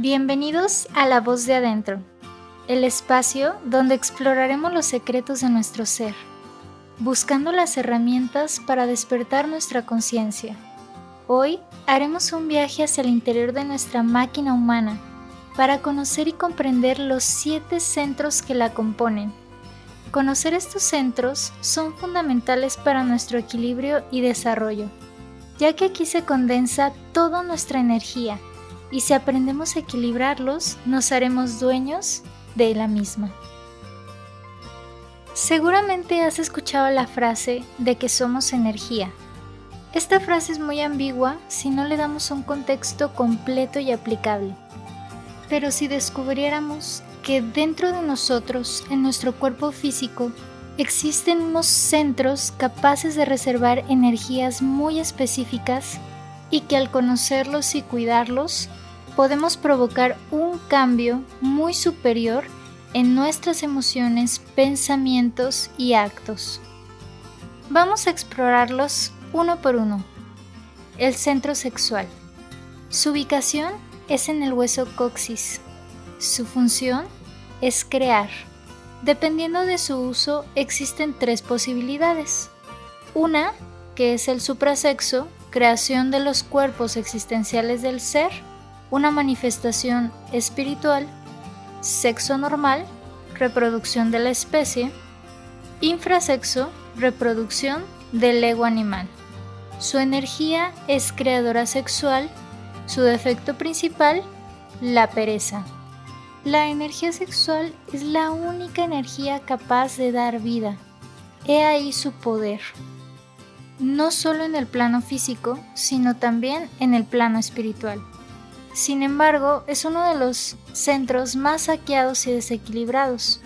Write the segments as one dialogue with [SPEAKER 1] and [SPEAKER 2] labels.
[SPEAKER 1] Bienvenidos a La Voz de Adentro, el espacio donde exploraremos los secretos de nuestro ser, buscando las herramientas para despertar nuestra conciencia. Hoy haremos un viaje hacia el interior de nuestra máquina humana para conocer y comprender los 7 centros que la componen. Conocer estos centros son fundamentales para nuestro equilibrio y desarrollo, ya que aquí se condensa toda nuestra energía y si aprendemos a equilibrarlos, nos haremos dueños de la misma. Seguramente has escuchado la frase de que somos energía. Esta frase es muy ambigua si no le damos un contexto completo y aplicable. Pero si descubriéramos que dentro de nosotros, en nuestro cuerpo físico, existen unos centros capaces de reservar energías muy específicas y que al conocerlos y cuidarlos, podemos provocar un cambio muy superior en nuestras emociones, pensamientos y actos. Vamos a explorarlos uno por uno. El centro sexual. Su ubicación es en el hueso coxis. Su función es crear. Dependiendo de su uso, existen 3 posibilidades. Una, que es el suprasexo, creación de los cuerpos existenciales del ser, una manifestación espiritual, sexo normal, reproducción de la especie, infrasexo, reproducción del ego animal. Su energía es creadora sexual, su defecto principal, la pereza. La energía sexual es la única energía capaz de dar vida. He ahí su poder. No solo en el plano físico, sino también en el plano espiritual. Sin embargo, es uno de los centros más saqueados y desequilibrados,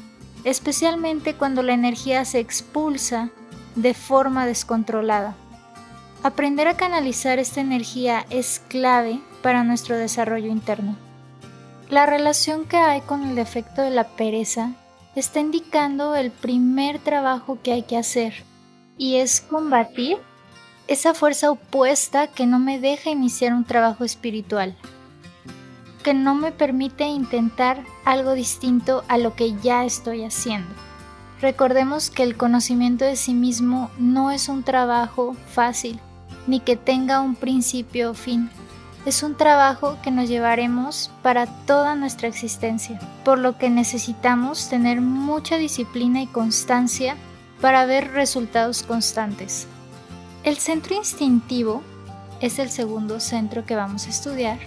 [SPEAKER 1] especialmente cuando la energía se expulsa de forma descontrolada. Aprender a canalizar esta energía es clave para nuestro desarrollo interno. La relación que hay con el defecto de la pereza está indicando el primer trabajo que hay que hacer, y es combatir esa fuerza opuesta que no me deja iniciar un trabajo espiritual, que no me permite intentar algo distinto a lo que ya estoy haciendo. Recordemos que el conocimiento de sí mismo no es un trabajo fácil, ni que tenga un principio o fin. Es un trabajo que nos llevaremos para toda nuestra existencia, por lo que necesitamos tener mucha disciplina y constancia para ver resultados constantes. El centro instintivo es el segundo centro que vamos a estudiar.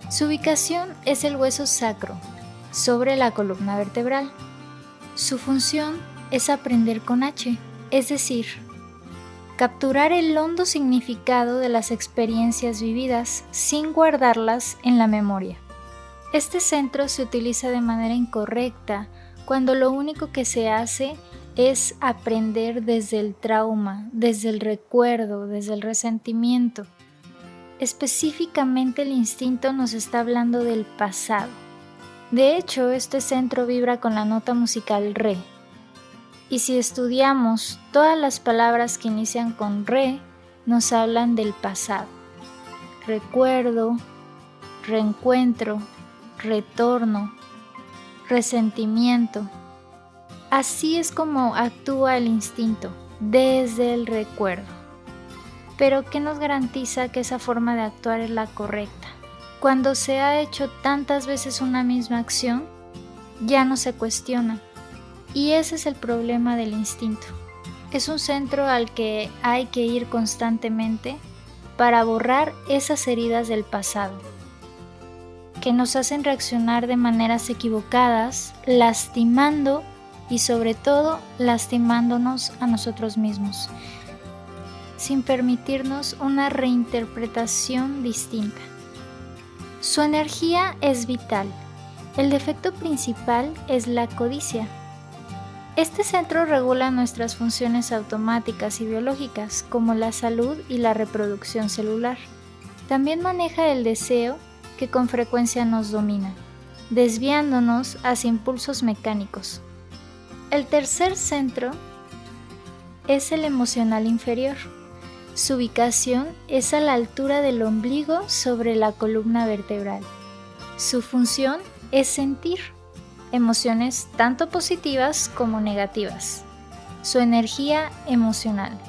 [SPEAKER 1] Su ubicación es el hueso sacro, sobre la columna vertebral. Su función es aprender con H, es decir, capturar el hondo significado de las experiencias vividas sin guardarlas en la memoria. Este centro se utiliza de manera incorrecta cuando lo único que se hace es aprender desde el trauma, desde el recuerdo, desde el resentimiento. Específicamente el instinto nos está hablando del pasado. De hecho, este centro vibra con la nota musical re. Y si estudiamos todas las palabras que inician con re, nos hablan del pasado. Recuerdo, reencuentro, retorno, resentimiento. Así es como actúa el instinto, desde el recuerdo. Pero ¿qué nos garantiza que esa forma de actuar es la correcta? Cuando se ha hecho tantas veces una misma acción, ya no se cuestiona. Y ese es el problema del instinto. Es un centro al que hay que ir constantemente para borrar esas heridas del pasado, que nos hacen reaccionar de maneras equivocadas, lastimando y sobre todo lastimándonos a nosotros mismos, sin permitirnos una reinterpretación distinta. Su energía es vital. El defecto principal es la codicia. Este centro regula nuestras funciones automáticas y biológicas, como la salud y la reproducción celular. También maneja el deseo, que con frecuencia nos domina, desviándonos hacia impulsos mecánicos. El tercer centro es el emocional inferior. Su ubicación es a la altura del ombligo sobre la columna vertebral. Su función es sentir emociones tanto positivas como negativas. Su energía emocional.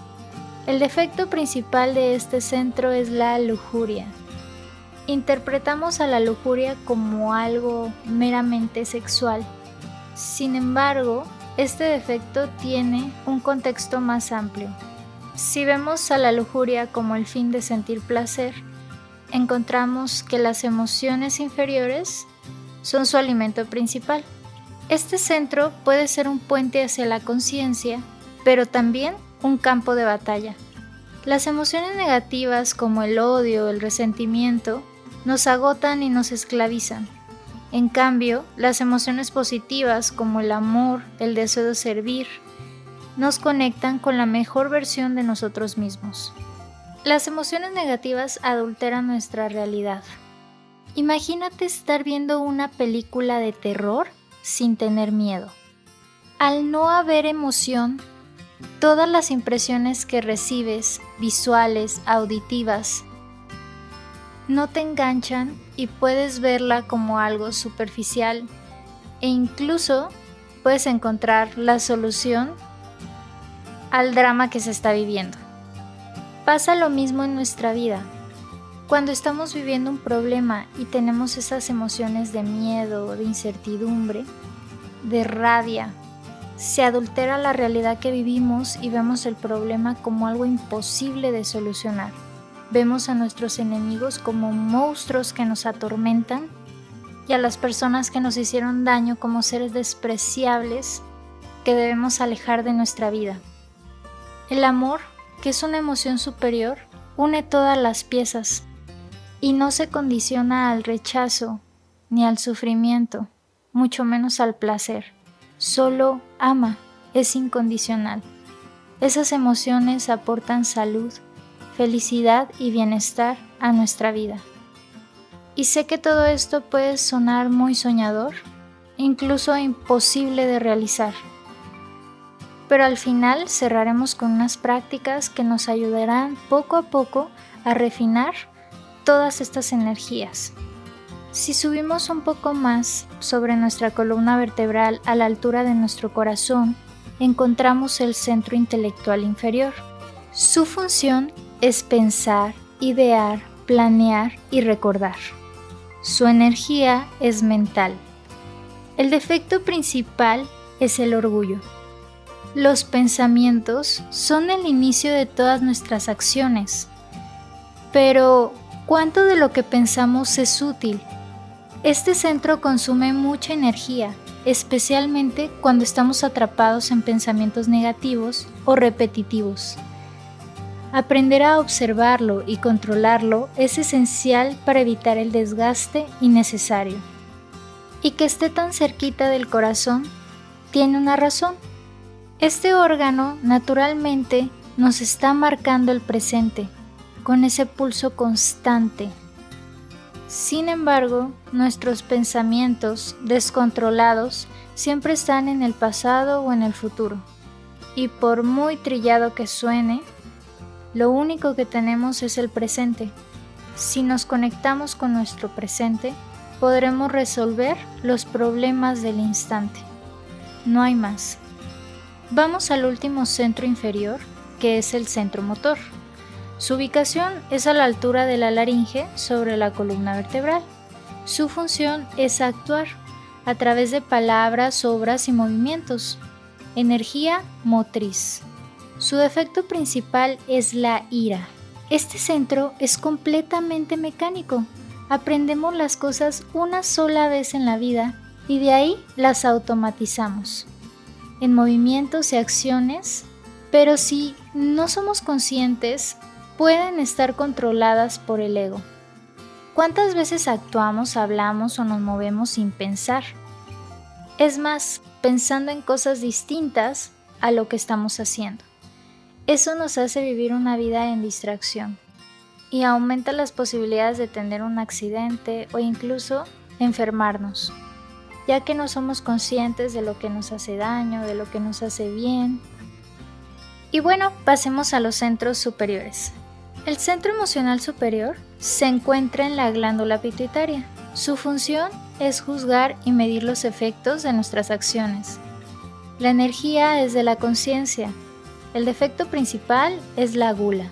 [SPEAKER 1] El defecto principal de este centro es la lujuria. Interpretamos a la lujuria como algo meramente sexual. Sin embargo, este defecto tiene un contexto más amplio. Si vemos a la lujuria como el fin de sentir placer, encontramos que las emociones inferiores son su alimento principal. Este centro puede ser un puente hacia la conciencia, pero también un campo de batalla. Las emociones negativas como el odio, el resentimiento, nos agotan y nos esclavizan. En cambio, las emociones positivas como el amor, el deseo de servir, nos conectan con la mejor versión de nosotros mismos. Las emociones negativas adulteran nuestra realidad. Imagínate estar viendo una película de terror sin tener miedo. Al no haber emoción, todas las impresiones que recibes, visuales, auditivas, no te enganchan y puedes verla como algo superficial e incluso puedes encontrar la solución al drama que se está viviendo. Pasa lo mismo en nuestra vida. Cuando estamos viviendo un problema y tenemos esas emociones de miedo, de incertidumbre, de rabia, se adultera la realidad que vivimos y vemos el problema como algo imposible de solucionar. Vemos a nuestros enemigos como monstruos que nos atormentan y a las personas que nos hicieron daño como seres despreciables que debemos alejar de nuestra vida. El amor, que es una emoción superior, une todas las piezas y no se condiciona al rechazo ni al sufrimiento, mucho menos al placer. Solo ama, es incondicional. Esas emociones aportan salud, felicidad y bienestar a nuestra vida. Y sé que todo esto puede sonar muy soñador, incluso imposible de realizar. Pero al final cerraremos con unas prácticas que nos ayudarán poco a poco a refinar todas estas energías. Si subimos un poco más sobre nuestra columna vertebral a la altura de nuestro corazón, encontramos el centro intelectual inferior. Su función es pensar, idear, planear y recordar. Su energía es mental. El defecto principal es el orgullo. Los pensamientos son el inicio de todas nuestras acciones. Pero, ¿cuánto de lo que pensamos es útil? Este centro consume mucha energía, especialmente cuando estamos atrapados en pensamientos negativos o repetitivos. Aprender a observarlo y controlarlo es esencial para evitar el desgaste innecesario. Y que esté tan cerquita del corazón tiene una razón. Este órgano naturalmente nos está marcando el presente, con ese pulso constante. Sin embargo, nuestros pensamientos descontrolados siempre están en el pasado o en el futuro. Y por muy trillado que suene, lo único que tenemos es el presente. Si nos conectamos con nuestro presente, podremos resolver los problemas del instante. No hay más. Vamos al último centro inferior, que es el centro motor. Su ubicación es a la altura de la laringe sobre la columna vertebral. Su función es actuar a través de palabras, obras y movimientos. Energía motriz. Su defecto principal es la ira. Este centro es completamente mecánico. Aprendemos las cosas una sola vez en la vida y de ahí las automatizamos en movimientos y acciones, pero si no somos conscientes, pueden estar controladas por el ego. ¿Cuántas veces actuamos, hablamos o nos movemos sin pensar? Es más, pensando en cosas distintas a lo que estamos haciendo. Eso nos hace vivir una vida en distracción y aumenta las posibilidades de tener un accidente o incluso enfermarnos, ya que no somos conscientes de lo que nos hace daño, de lo que nos hace bien. Y bueno, pasemos a los centros superiores. El centro emocional superior se encuentra en la glándula pituitaria. Su función es juzgar y medir los efectos de nuestras acciones. La energía es de la conciencia. El defecto principal es la gula.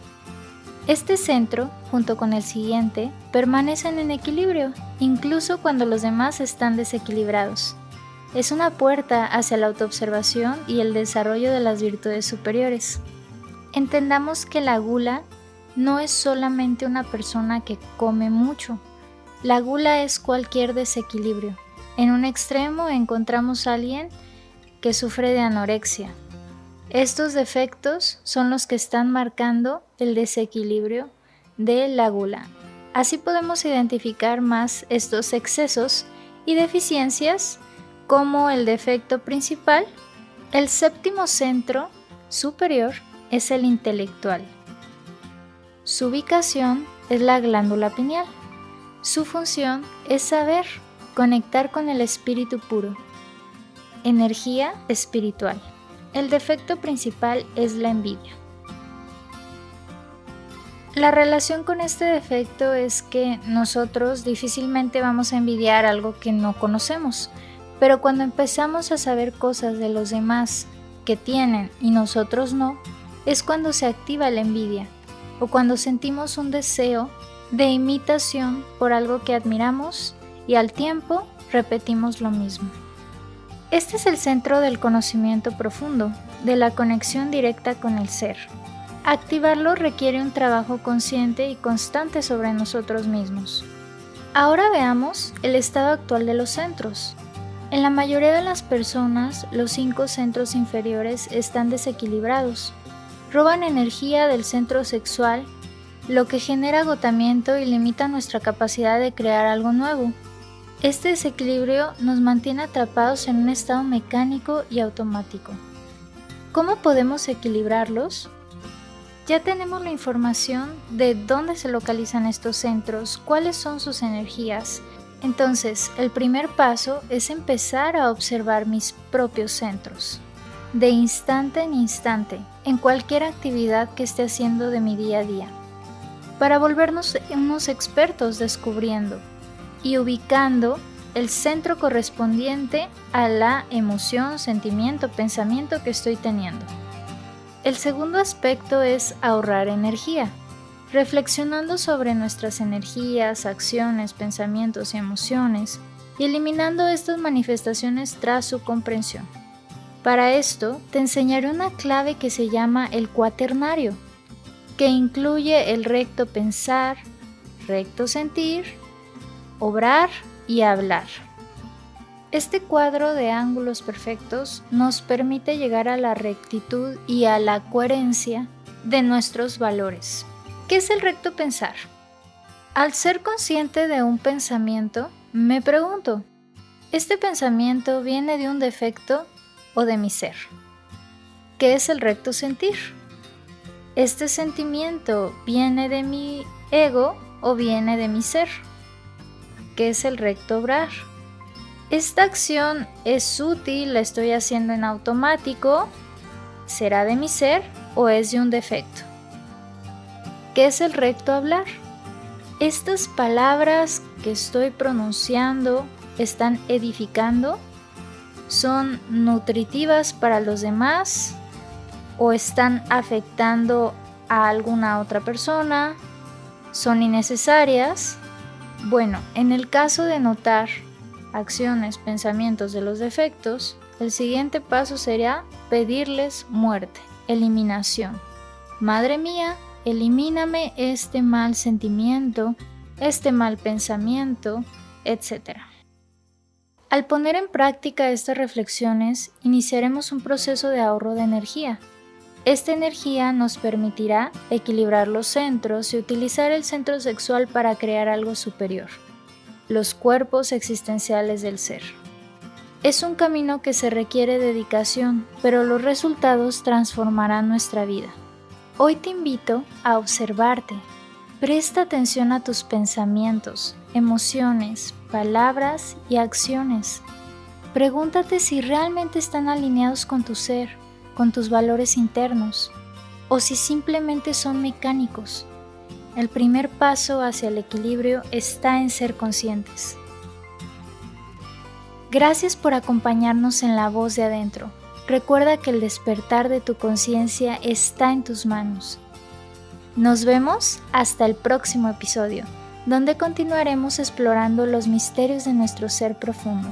[SPEAKER 1] Este centro, junto con el siguiente, permanecen en equilibrio, incluso cuando los demás están desequilibrados. Es una puerta hacia la autoobservación y el desarrollo de las virtudes superiores. Entendamos que la gula no es solamente una persona que come mucho. La gula es cualquier desequilibrio. En un extremo encontramos a alguien que sufre de anorexia. Estos defectos son los que están marcando el desequilibrio de la gula. Así podemos identificar más estos excesos y deficiencias como el defecto principal. El séptimo centro superior es el intelectual. Su ubicación es la glándula pineal. Su función es saber, conectar con el espíritu puro. Energía espiritual. El defecto principal es la envidia. La relación con este defecto es que nosotros difícilmente vamos a envidiar algo que no conocemos, pero cuando empezamos a saber cosas de los demás que tienen y nosotros no, es cuando se activa la envidia o cuando sentimos un deseo de imitación por algo que admiramos y al tiempo repetimos lo mismo. Este es el centro del conocimiento profundo, de la conexión directa con el ser. Activarlo requiere un trabajo consciente y constante sobre nosotros mismos. Ahora veamos el estado actual de los centros. En la mayoría de las personas, los 5 centros inferiores están desequilibrados. Roban energía del centro sexual, lo que genera agotamiento y limita nuestra capacidad de crear algo nuevo. Este desequilibrio nos mantiene atrapados en un estado mecánico y automático. ¿Cómo podemos equilibrarlos? Ya tenemos la información de dónde se localizan estos centros, cuáles son sus energías. Entonces, el primer paso es empezar a observar mis propios centros. De instante en instante, en cualquier actividad que esté haciendo de mi día a día. Para volvernos unos expertos descubriendo y ubicando el centro correspondiente a la emoción, sentimiento, pensamiento que estoy teniendo. El segundo aspecto es ahorrar energía, reflexionando sobre nuestras energías, acciones, pensamientos y emociones y eliminando estas manifestaciones tras su comprensión. Para esto te enseñaré una clave que se llama el cuaternario, que incluye el recto pensar, recto sentir, obrar y hablar. Este cuadro de ángulos perfectos nos permite llegar a la rectitud y a la coherencia de nuestros valores. ¿Qué es el recto pensar? Al ser consciente de un pensamiento, me pregunto, ¿este pensamiento viene de un defecto o de mi ser? ¿Qué es el recto sentir? ¿Este sentimiento viene de mi ego o viene de mi ser? ¿Qué es el recto obrar? ¿Esta acción es útil? ¿La estoy haciendo en automático? ¿Será de mi ser o es de un defecto? ¿Qué es el recto hablar? ¿Estas palabras que estoy pronunciando están edificando? ¿Son nutritivas para los demás? ¿O están afectando a alguna otra persona? ¿Son innecesarias? Bueno, en el caso de notar acciones, pensamientos de los defectos, el siguiente paso sería pedirles muerte, eliminación. Madre mía, elimíname este mal sentimiento, este mal pensamiento, etc. Al poner en práctica estas reflexiones, iniciaremos un proceso de ahorro de energía. Esta energía nos permitirá equilibrar los centros y utilizar el centro sexual para crear algo superior, los cuerpos existenciales del ser. Es un camino que se requiere dedicación, pero los resultados transformarán nuestra vida. Hoy te invito a observarte. Presta atención a tus pensamientos, emociones, palabras y acciones. Pregúntate si realmente están alineados con tu ser, con tus valores internos, o si simplemente son mecánicos. El primer paso hacia el equilibrio está en ser conscientes. Gracias por acompañarnos en La Voz de Adentro. Recuerda que el despertar de tu conciencia está en tus manos. Nos vemos hasta el próximo episodio, donde continuaremos explorando los misterios de nuestro ser profundo.